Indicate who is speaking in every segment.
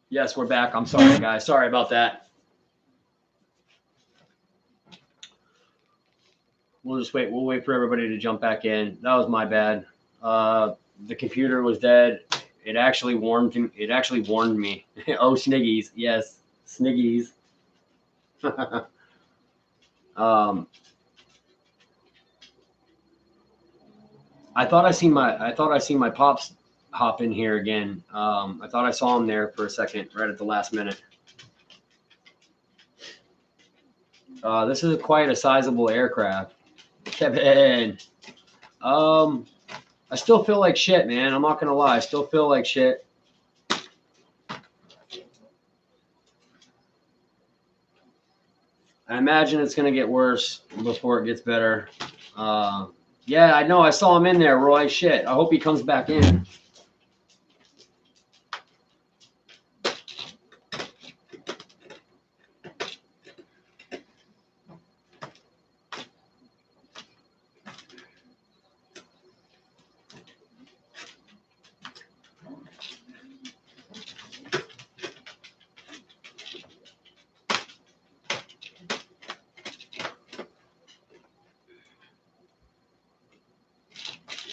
Speaker 1: Yes, we're back. I'm sorry, guys. Sorry about that. We'll just wait. We'll wait for everybody to jump back in. That was my bad. The computer was dead. It actually warned me. It actually warned me. Oh, Sniggies. Yes, Sniggies. um, I thought I seen my pops hop in here again. I thought I saw him there for a second, right at the last minute. This is quite a sizable aircraft. Kevin. I still feel like shit, man. I'm not gonna lie. I still feel like shit. I imagine it's gonna get worse before it gets better. Yeah, I know. I saw him in there, Roy. Shit. I hope he comes back in.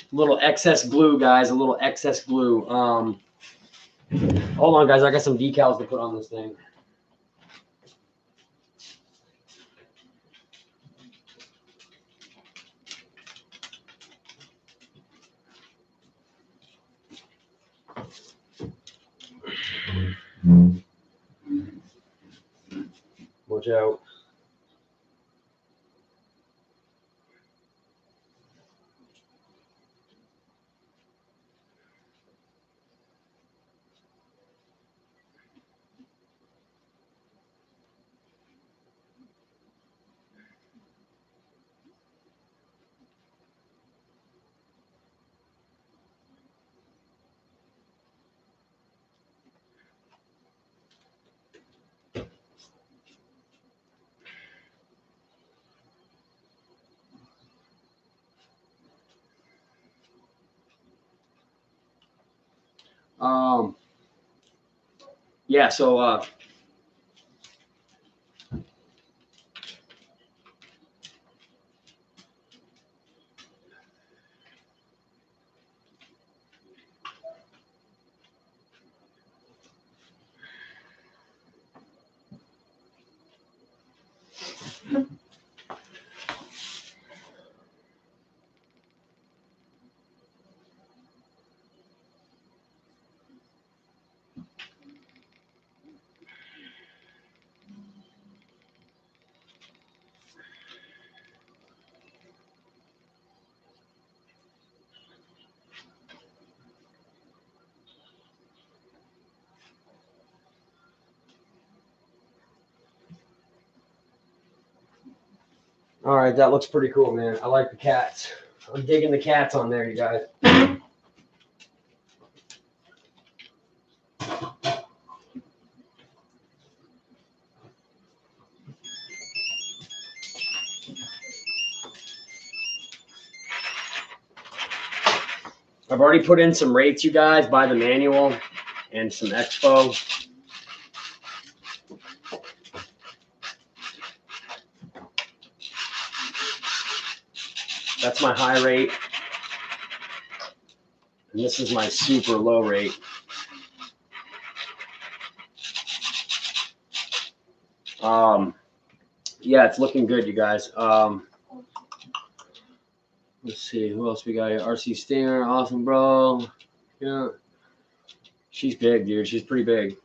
Speaker 1: A little excess glue, guys. A little excess glue. Hold on, guys. I got some decals to put on this thing. Watch out. Yeah. So all right, that looks pretty cool, man. I like the cats. I'm digging the cats on there, you guys. I've already put in some rates, you guys, by the manual and some expo. That's my high rate. And this is my super low rate. Yeah, it's looking good, you guys. Let's see, who else we got here? RC Stinger, awesome, bro. Yeah, she's big, dude. She's pretty big.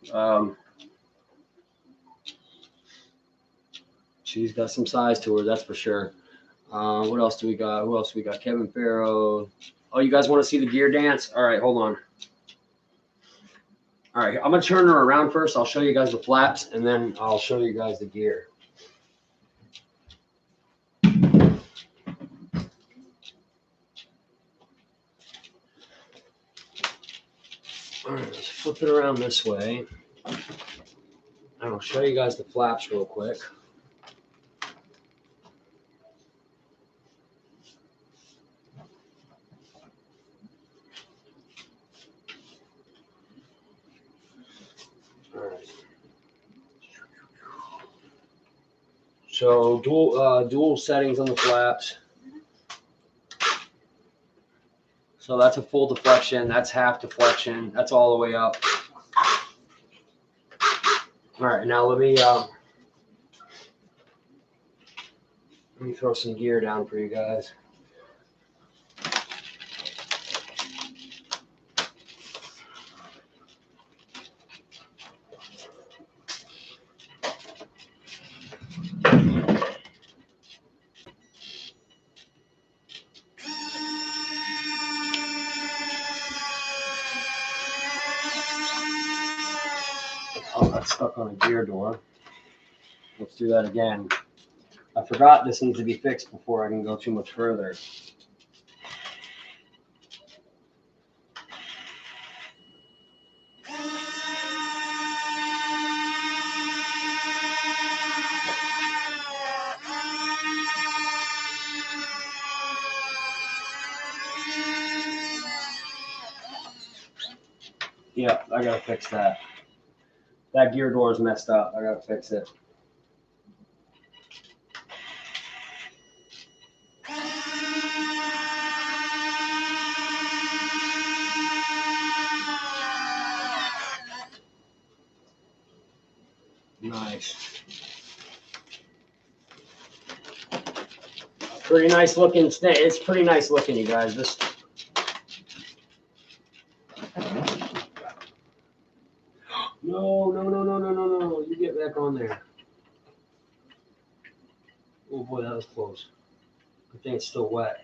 Speaker 1: She's got some size to her, that's for sure. What else do we got? Who else do we got? Kevin Farrow. Oh, you guys want to see the gear dance? All right, hold on. All right, I'm going to turn her around first. I'll show you guys the flaps, and then I'll show you guys the gear. All right, let's flip it around this way. And I'll show you guys the flaps real quick. All So dual settings on the flaps. So that's a full deflection. That's half deflection. That's all the way up. All right, now let me throw some gear down for you guys. Oh, that's stuck on a gear door. Let's do that again. I forgot this needs to be fixed before I can go too much further. Yeah, I gotta fix that. That gear door is messed up. I gotta fix it. Nice. Pretty nice looking. It's pretty nice looking, you guys. This. No, no, no, no, no, no, no. You get back on there. Oh boy, that was close. Good thing it's still wet.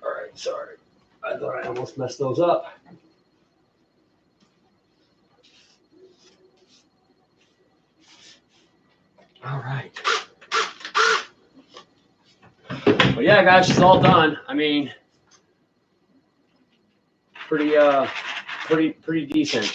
Speaker 1: All right, sorry. I thought I almost messed those up. All right. But yeah, guys, she's all done. I mean, pretty decent.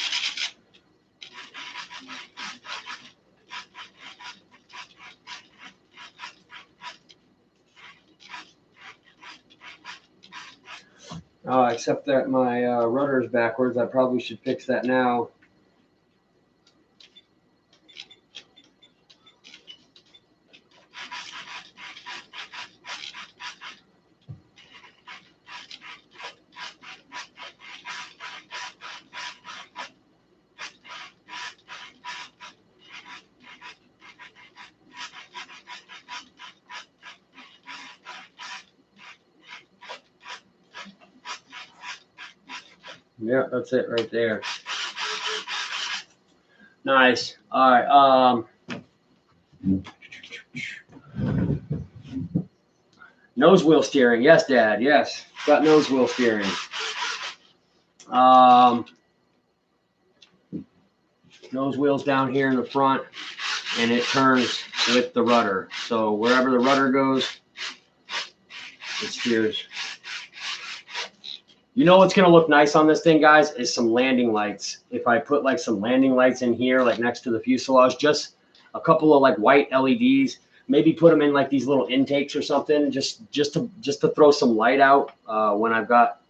Speaker 1: Except that my rudder is backwards. I probably should fix that now. Yeah, that's it right there. Nice. All right. Nose wheel steering. Yes, Dad. Yes, got nose wheel steering. Nose wheels down here in the front, and it turns with the rudder. So wherever the rudder goes, it steers. You know what's gonna look nice on this thing, guys, is some landing lights. If I put like some landing lights in here, like next to the fuselage, just a couple of like white LEDs, maybe put them in like these little intakes or something, just to throw some light out when I've got,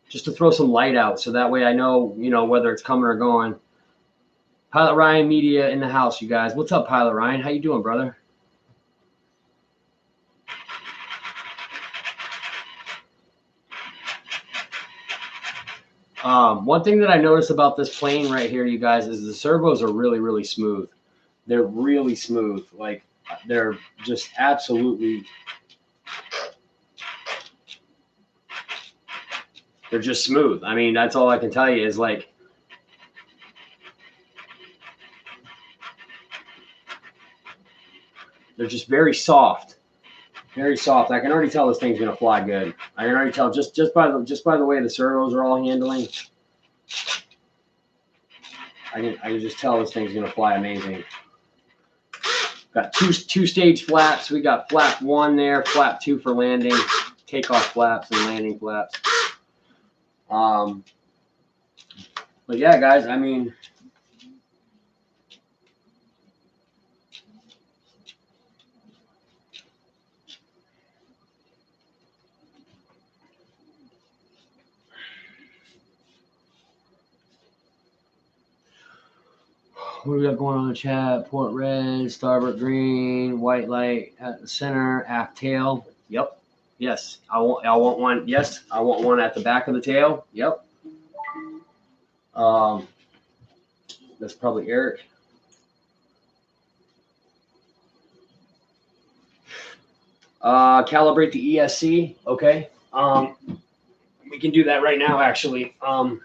Speaker 1: just to throw some light out, so that way I know, you know, whether it's coming or going. Pilot Ryan Media in the house, you guys. What's up, Pilot Ryan? How you doing, brother? One thing that I noticed about this plane right here, you guys, is the servos are really smooth. They're really smooth. Like, they're just absolutely, they're just smooth. I mean, that's all I can tell you is like, They're just very soft. Very soft. I can already tell this thing's gonna fly good. I can already tell just by the way the servos are all handling. I can just tell this thing's gonna fly amazing. Got two stage flaps. We got flap 1 there, flap 2 for landing, takeoff flaps and landing flaps. But yeah, guys, I mean, what do we got going on in the chat? Port red, starboard green, white light at the center, aft tail. Yep. Yes. I want one. Yes. I want one at the back of the tail. Yep. That's probably Eric. Calibrate the ESC. Okay. We can do that right now, actually. All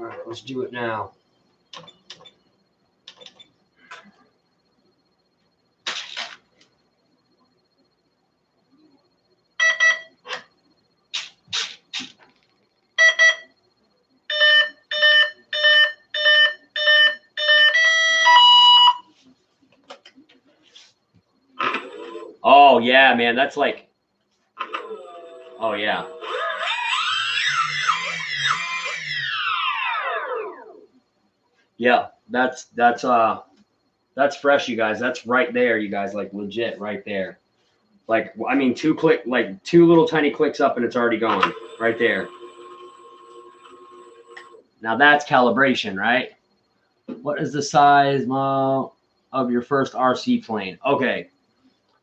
Speaker 1: right, let's do it now. Oh yeah, man, that's like, oh yeah. Yeah, that's fresh, you guys. That's right there, you guys, like legit right there. Like, I mean, two little tiny clicks up and it's already going right there. Now that's calibration, right? What is the size of your first RC plane? Okay.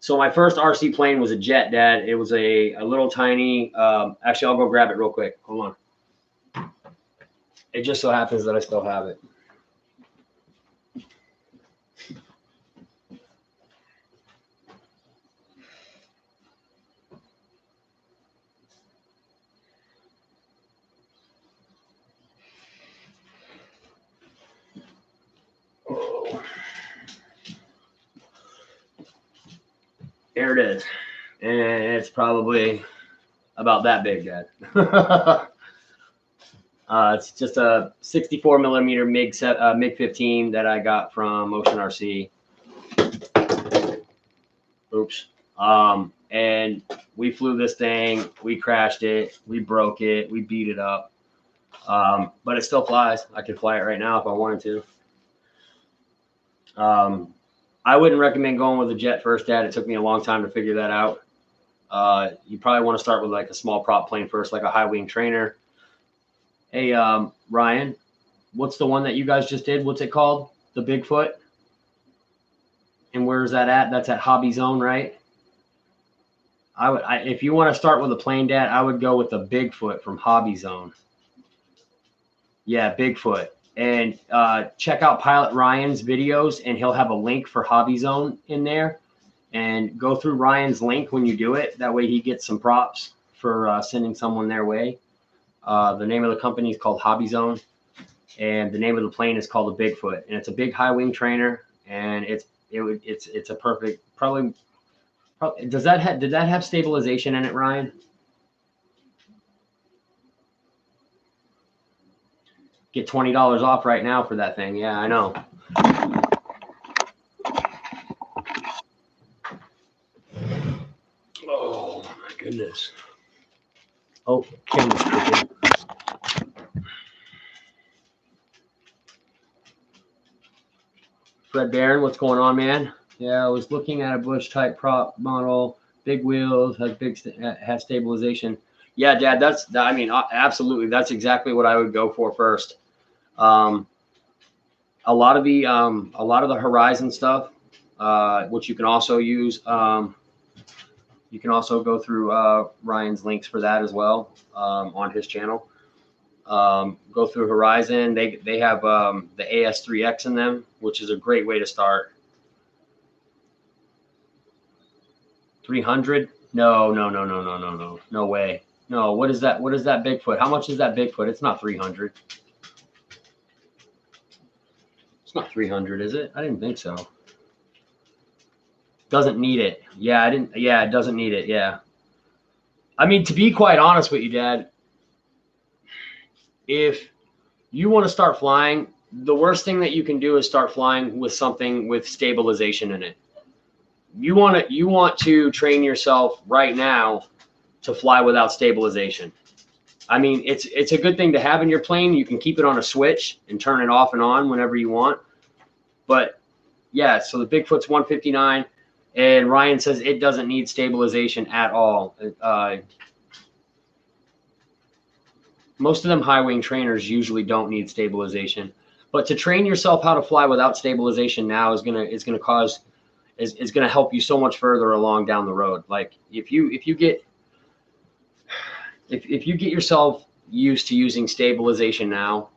Speaker 1: So my first RC plane was a jet, Dad. It was a little tiny, actually, I'll go grab it real quick. Hold on. It just so happens that I still have it. Oh. There it is. And it's probably about that big, Dad. It's just a 64 millimeter MiG 15 that I got from Ocean RC. Oops. And we flew this thing. We crashed it. We broke it. We beat it up. But it still flies. I could fly it right now if I wanted to. I wouldn't recommend going with a jet first, Dad. It took me a long time to figure that out. You probably want to start with like a small prop plane first, like a high wing trainer. Hey, Ryan, what's the one that you guys just did? What's it called? The Bigfoot? And where is that at? That's at Hobby Zone, right? If you want to start with a plane, Dad, I would go with the Bigfoot from Hobby Zone. Yeah, Bigfoot. And check out Pilot Ryan's videos, and he'll have a link for Hobby Zone in there. And go through Ryan's link when you do it. That way he gets some props for sending someone their way. The name of the company is called Hobby Zone, and the name of the plane is called the Bigfoot. And it's a big high wing trainer, and it's a perfect probably. Did that have stabilization in it, Ryan? Get $20 off right now for that thing. Yeah, I know. Oh my goodness. Oh, camera's clicking. Fred Barron, what's going on, man? Yeah, I was looking at a Bush type prop model, big wheels, has stabilization. Yeah, Dad, I mean, absolutely, that's exactly what I would go for first. A lot of the Horizon stuff, which you can also use. You can also go through Ryan's links for that as well on his channel. Go through Horizon. They have the AS3X in them, which is a great way to start. 300? No way. No, what is that? What is that Bigfoot? How much is that Bigfoot? It's not 300. It's not 300, is it? I didn't think so. Doesn't need it. Yeah, I didn't. Yeah, it doesn't need it. Yeah. I mean, to be quite honest with you, Dad, if you want to start flying, the worst thing that you can do is start flying with something with stabilization in it. You want to train yourself right now to fly without stabilization. I mean, it's a good thing to have in your plane. You can keep it on a switch and turn it off and on whenever you want. But yeah, so the Bigfoot's 159, and Ryan says it doesn't need stabilization at all. Most of them high wing trainers usually don't need stabilization, but to train yourself how to fly without stabilization now is gonna help you so much further along down the road. Like if you get yourself used to using stabilization now,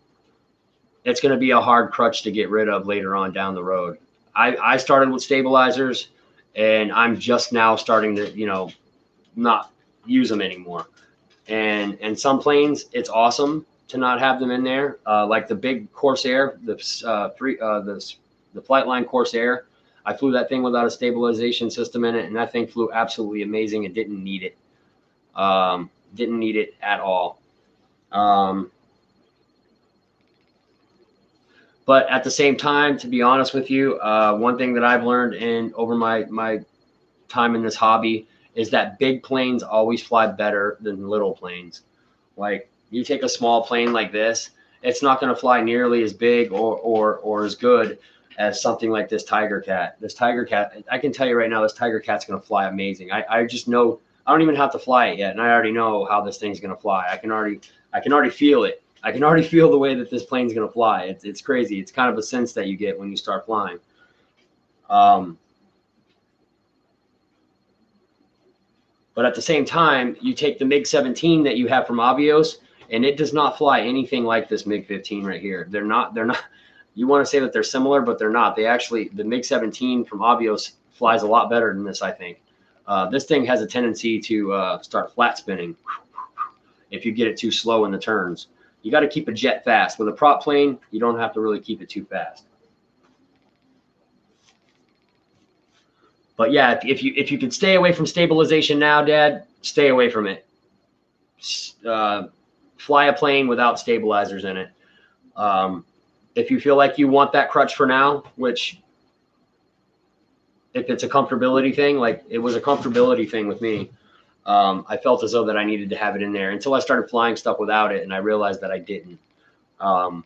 Speaker 1: it's going to be a hard crutch to get rid of later on down the road. I started with stabilizers, and I'm just now starting to, not use them anymore. And some planes, it's awesome to not have them in there. Like the big Corsair, the Flightline Corsair. I flew that thing without a stabilization system in it, and that thing flew absolutely amazing. It didn't need it. Didn't need it at all. But at the same time, to be honest with you, one thing that I've learned over my time in this hobby is that big planes always fly better than little planes. Like you take a small plane like this, it's not going to fly nearly as big or as good as something like this Tiger Cat. This Tiger Cat, I can tell you right now, this Tiger Cat's going to fly amazing. I just know. I don't even have to fly it yet, and I already know how this thing's going to fly. I can already feel it. I can already feel the way that this plane's going to fly. It's crazy. It's kind of a sense that you get when you start flying. But at the same time, you take the MiG-17 that you have from Avios, and it does not fly anything like this MiG-15 right here. They're not. You want to say that they're similar, but they're not. The MiG-17 from Avios flies a lot better than this, I think. This thing has a tendency to start flat spinning if you get it too slow in the turns. You got to keep a jet fast. With a prop plane, you don't have to really keep it too fast. But yeah, if you could stay away from stabilization now, Dad, stay away from it. Fly a plane without stabilizers in it. If you feel like you want that crutch for now, which if it's a comfortability thing, like it was a comfortability thing with me, I felt as though that I needed to have it in there until I started flying stuff without it, and I realized that I didn't. But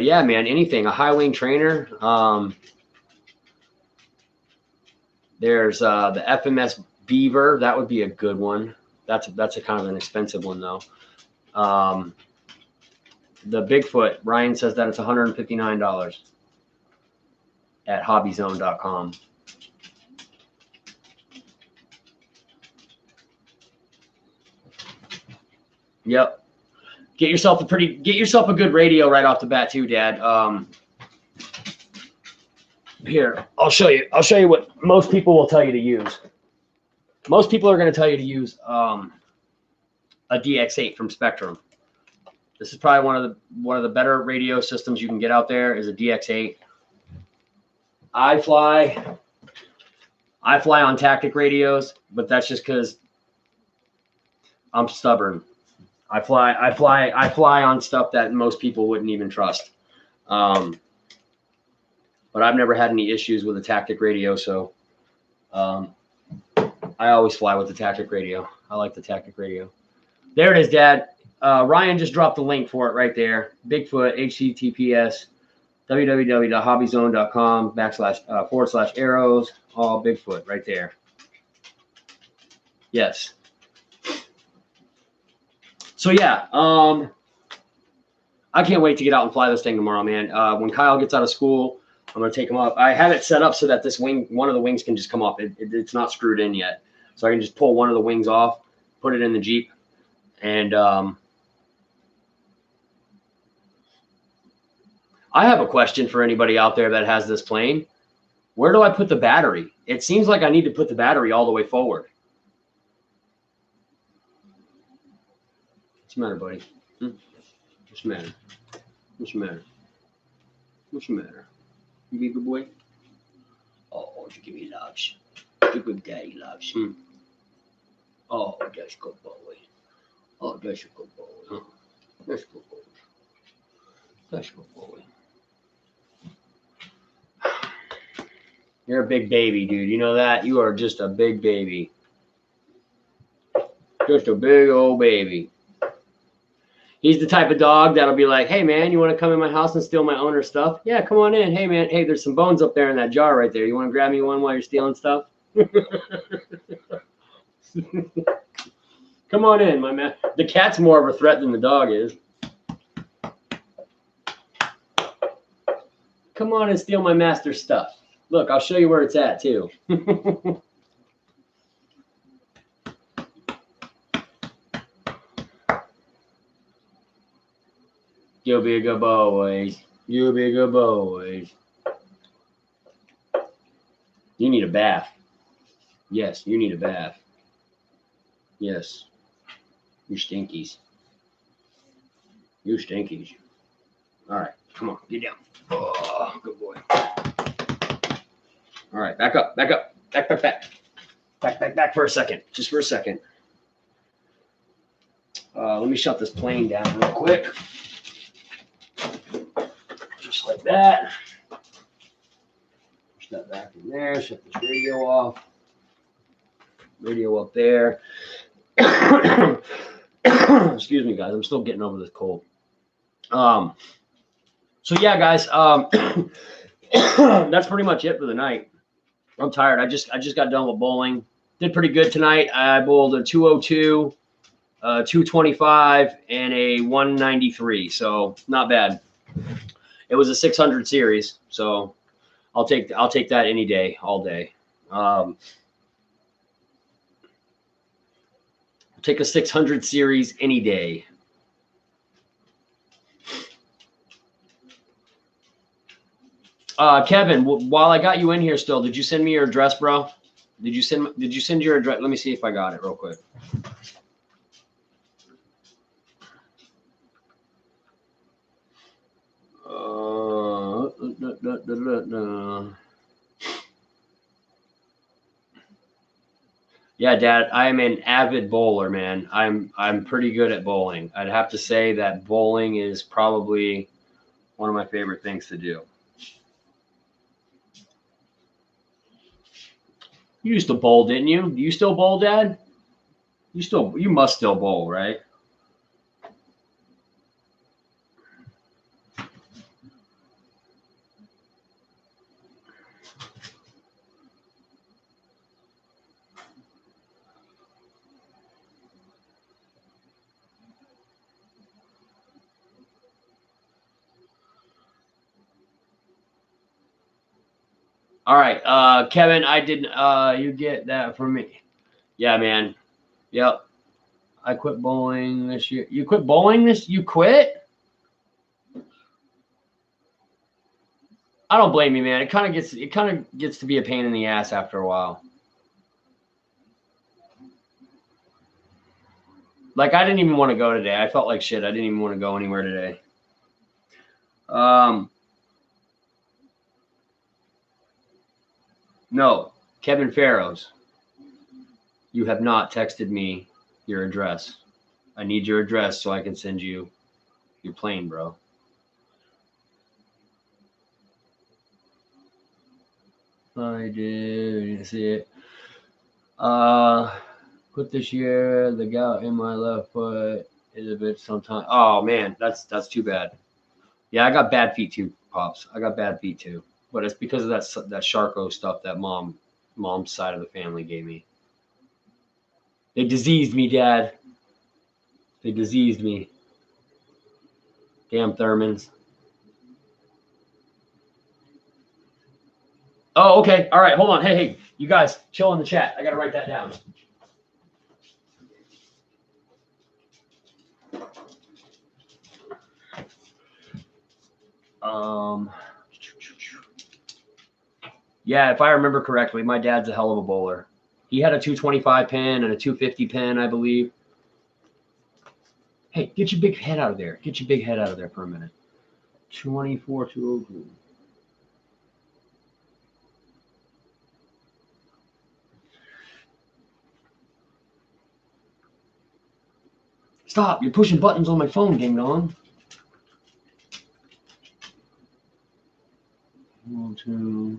Speaker 1: yeah, man, anything, a high wing trainer. There's the FMS Beaver. That would be a good one. That's a kind of an expensive one though. The Bigfoot, Ryan says that it's $159 at hobbyzone.com. Yep. Get yourself a good radio right off the bat too, Dad. Here, I'll show you what most people will tell you to use. Most people are going to tell you to use a DX8 from Spectrum. This is probably one of the better radio systems you can get out there is a DX8. I fly on tactic radios, but that's just because I'm stubborn. I fly on stuff that most people wouldn't even trust. But I've never had any issues with a tactic radio, so I always fly with the tactic radio. I like the tactic radio. There it is, Dad. Ryan just dropped the link for it right there. Bigfoot, HTTPS, www.hobbyzone.com//arrows, all Bigfoot right there. Yes. So yeah, I can't wait to get out and fly this thing tomorrow, man. When Kyle gets out of school, I'm going to take him up. I have it set up so that this wing, one of the wings can just come off. It's not screwed in yet. So I can just pull one of the wings off, put it in the Jeep. And I have a question for anybody out there that has this plane. Where do I put the battery? It seems like I need to put the battery all the way forward. What's the matter, buddy? What's the matter? What's the matter? What's the matter? You be a good boy? Oh, you give me loves. You give daddy loves. Oh, that's a good boy. Oh, that's a good boy. Huh? That's a good boy. That's a good boy. You're a big baby, dude. You know that? You are just a big baby. Just a big old baby. He's the type of dog that'll be like, hey, man, you want to come in my house and steal my owner's stuff? Yeah, come on in. Hey, man. Hey, there's some bones up there in that jar right there. You want to grab me one while you're stealing stuff? Come on in, my man. The cat's more of a threat than the dog is. Come on and steal my master's stuff. Look, I'll show you where it's at, too. You'll be a good boy. You'll be a good boy. You need a bath. Yes, you need a bath. Yes. You stinkies. You stinkies. All right, come on, get down. Oh, good boy. All right, back up, back up, back, back, back. Back, back, back for a second, just for a second. Let me shut this plane down real quick. Just like that. Push that back in there, shut this radio off. Radio up there. Excuse me, guys, I'm still getting over this cold. So yeah, guys, that's pretty much it for the night. I'm tired. I just got done with bowling. Did pretty good tonight. I bowled a 202, 225, and a 193. So not bad. It was a 600 series. So I'll take that any day, all day. I'll take a 600 series any day. Kevin, while I got you in here still, did you send me your address, bro? Did you send your address? Let me see if I got it real quick. Yeah, Dad, I am an avid bowler, man. I'm pretty good at bowling. I'd have to say that bowling is probably one of my favorite things to do. You used to bowl, didn't you? Do you still bowl, Dad? You must still bowl, right? All right, Kevin, I didn't. You get that from me? Yeah, man. Yep. I quit bowling this year. You quit bowling this? You quit? I don't blame you, man. It kind of gets to be a pain in the ass after a while. Like I didn't even want to go today. I felt like shit. I didn't even want to go anywhere today. No, Kevin Farrows. You have not texted me your address. I need your address so I can send you your plane, bro. I did see it. Quit this year. The gout in my left foot is a bit sometimes. Oh man, that's too bad. Yeah, I got bad feet too, Pops. I got bad feet too. But it's because of that Charcot stuff that mom's side of the family gave me. They diseased me, Dad. They diseased me. Damn Thurmans. Oh, okay. All right. Hold on. Hey, you guys, chill in the chat. I got to write that down. Yeah, if I remember correctly, my dad's a hell of a bowler. He had a 225 pin and a 250 pin, I believe. Hey, get your big head out of there. Get your big head out of there for a minute. 24,202. Stop! You're pushing buttons on my phone, ding dong. 1, 2.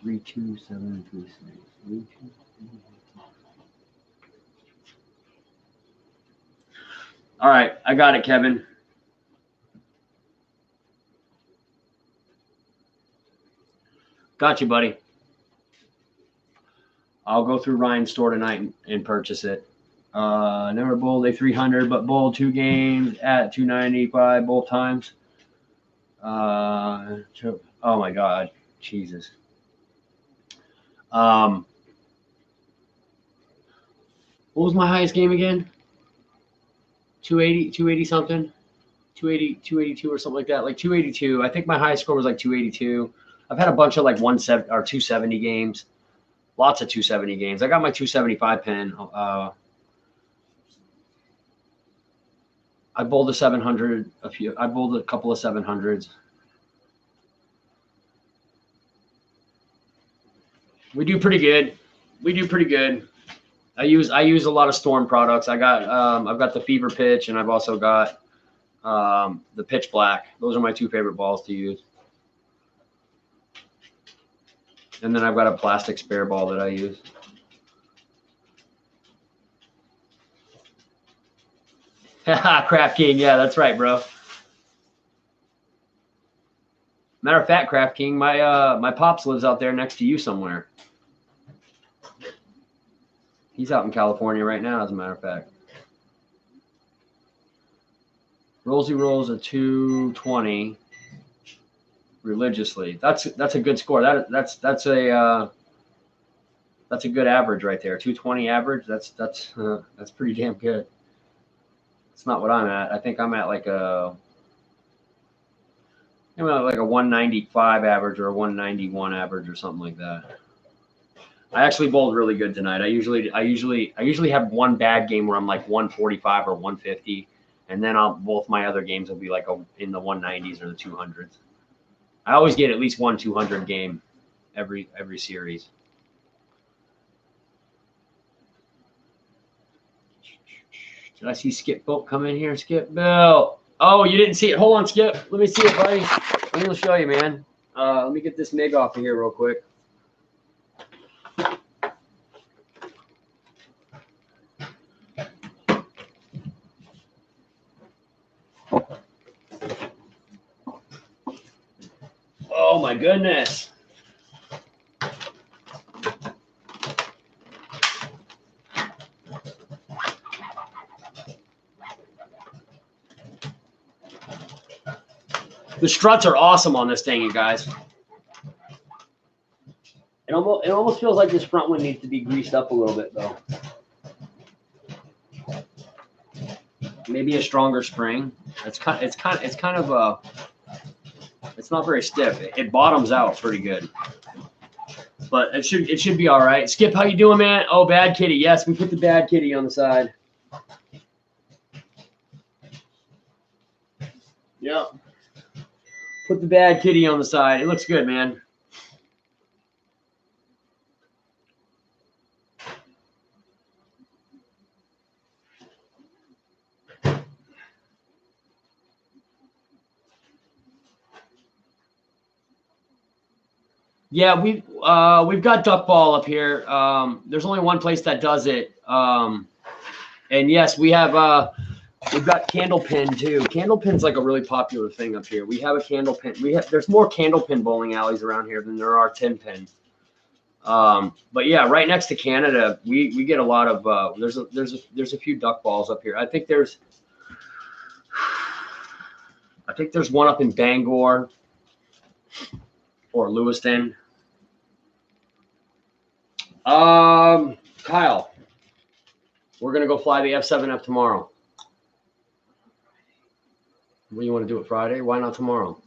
Speaker 1: 32736. All right, I got it, Kevin. Got you, buddy. I'll go through Ryan's store tonight and purchase it. Never bowled a 300, but bowled 2 games at 295 both times. Oh my God, Jesus. What was my highest game again? 280 something, 282 or something like that, like 282. I think my highest score was like 282. I've had a bunch of like 170 or 270 games, lots of 270 games. I got my 275 pin. I bowled a 700 I bowled a couple of 700s. We do pretty good. I use a lot of Storm products. I've got the Fever Pitch, and I've also got the Pitch Black. Those are my 2 favorite balls to use. And then I've got a plastic spare ball that I use. Craft King, yeah, that's right, bro. Matter of fact, Craft King, my pops lives out there next to you somewhere. He's out in California right now, as a matter of fact. Rollsy rolls a 220 religiously. That's a good score. That's a good average right there. 220 average. That's pretty damn good. It's not what I'm at. I think I'm at like a 195 average or a 191 average or something like that. I actually bowled really good tonight. I usually have one bad game where I'm like 145 or 150, and then both my other games will be like in the 190s or the 200s. I always get at least 1 200 game every series. Did I see Skip Bill come in here? Skip Bill. Oh, you didn't see it. Hold on, Skip. Let me see it, buddy. Let me show you, man. Let me get this MIG off of here real quick. Oh my goodness. The struts are awesome on this thing, you guys. It almost feels like this front one needs to be greased up a little bit, though. Maybe a stronger spring. It's not very stiff. It bottoms out pretty good, but it should be all right. Skip, how you doing, man? Oh, Bad Kitty. Yes, we put the Bad Kitty on the side. Yeah. Put the Bad Kitty on the side. It looks good, man. Yeah, we've got duck ball up here. There's only one place that does it. And yes, we've got Candlepin too. Candlepin's like a really popular thing up here. We have a Candlepin. There's more Candlepin bowling alleys around here than there are 10-pin. But yeah, right next to Canada, we get a lot of there's a few duck balls up here. I think there's one up in Bangor or Lewiston. Kyle, we're gonna go fly the F7F tomorrow. What do you want to do it Friday? Why not tomorrow?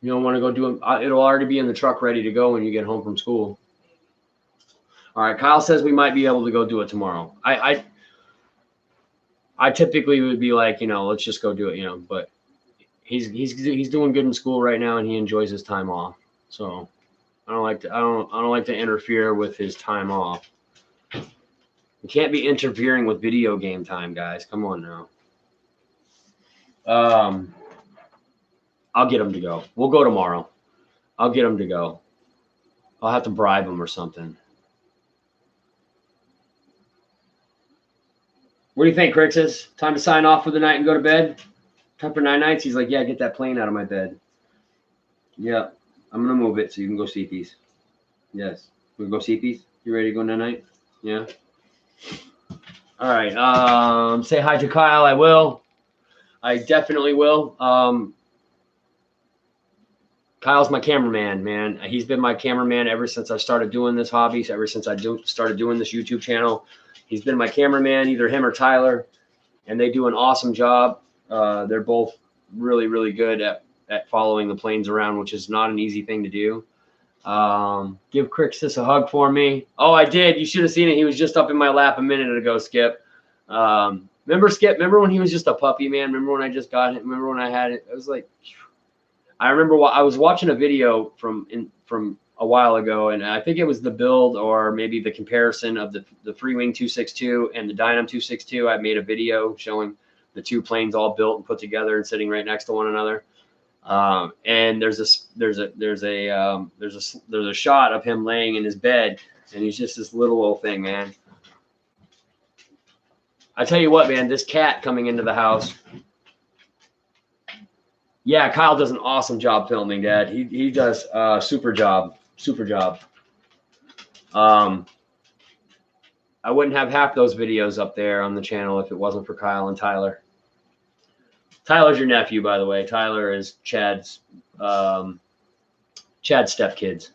Speaker 1: You don't want to go do it. It'll already be in the truck ready to go when you get home from school. All right, Kyle says we might be able to go do it tomorrow. I typically would be like, let's just go do it, but he's doing good in school right now and he enjoys his time off. So I don't like to interfere with his time off. You can't be interfering with video game time, guys. Come on now. I'll get him to go. We'll go tomorrow. I'll get him to go. I'll have to bribe him or something. What do you think, Crixus? Time to sign off for the night and go to bed? Time for 9 nights? He's like, yeah, get that plane out of my bed. Yeah, I'm going to move it so you can go see these. Yes. We'll go see these? You ready to go night-night? Yeah. All right. Say hi to Kyle. I will. I definitely will. Kyle's my cameraman, man. He's been my cameraman ever since I started doing this hobby, ever since I started doing this YouTube channel. He's been my cameraman, either him or Tyler, and they do an awesome job. They're both really, really good at following the planes around, which is not an easy thing to do. Give Crixus a hug for me. Oh, I did. You should have seen it. He was just up in my lap a minute ago, Skip. Remember, Skip? Remember when he was just a puppy, man? Remember when I just got him? Remember when I had it? I was like, I remember I was watching a video from a while ago, and I think it was the build or maybe the comparison of the Freewing 262 and the Dynam 262. I made a video showing the two planes all built and put together and sitting right next to one another. And there's a shot of him laying in his bed, and he's just this little old thing, man. I tell you what, man, this cat coming into the house. Yeah, Kyle does an awesome job filming, Dad. He does super job. I wouldn't have half those videos up there on the channel if it wasn't for Kyle and Tyler. Tyler's your nephew, by the way. Tyler is Chad's stepkids,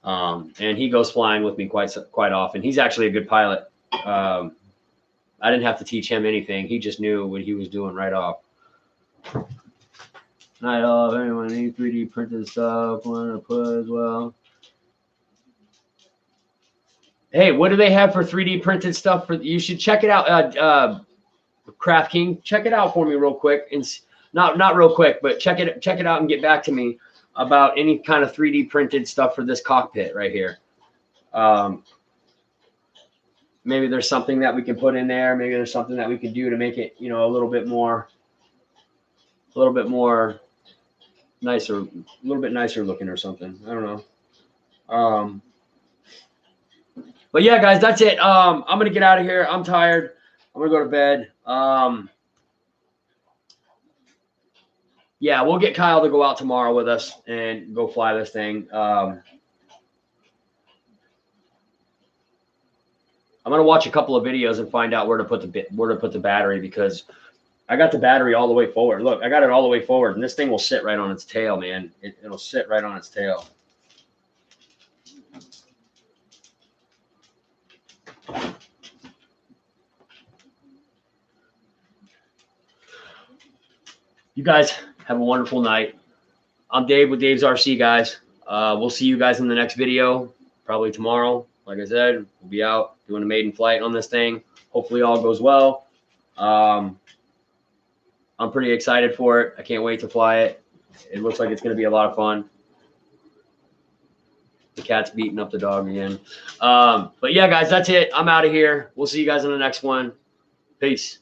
Speaker 1: and he goes flying with me quite often. He's actually a good pilot. I didn't have to teach him anything. He just knew what he was doing right off. Night off. Anyone need 3D printed stuff? Want to put as well? Hey, what do they have for 3D printed stuff? You should check it out. Craft King, check it out for me real quick, and not real quick, but check it out and get back to me about any kind of 3D printed stuff for this cockpit right here. Maybe there's something that we can put in there. Maybe there's something that we can do to make it, a little bit nicer, a little bit nicer looking or something. I don't know. But yeah, guys, that's it. I'm gonna get out of here. I'm tired. I'm gonna go to bed. Yeah, we'll get Kyle to go out tomorrow with us and go fly this thing. I'm gonna watch a couple of videos and find out where to put the battery, because I got the battery all the way forward. Look, I got it all the way forward, and this thing will sit right on its tail, man. It'll sit right on its tail. You guys have a wonderful night. I'm Dave with Dave's RC, guys. We'll see you guys in the next video, probably tomorrow. Like I said, we'll be out doing a maiden flight on this thing. Hopefully all goes well. I'm pretty excited for it. I can't wait to fly it. It looks like it's going to be a lot of fun. The cat's beating up the dog again. But yeah, guys, that's it. I'm out of here. We'll see you guys in the next one. Peace.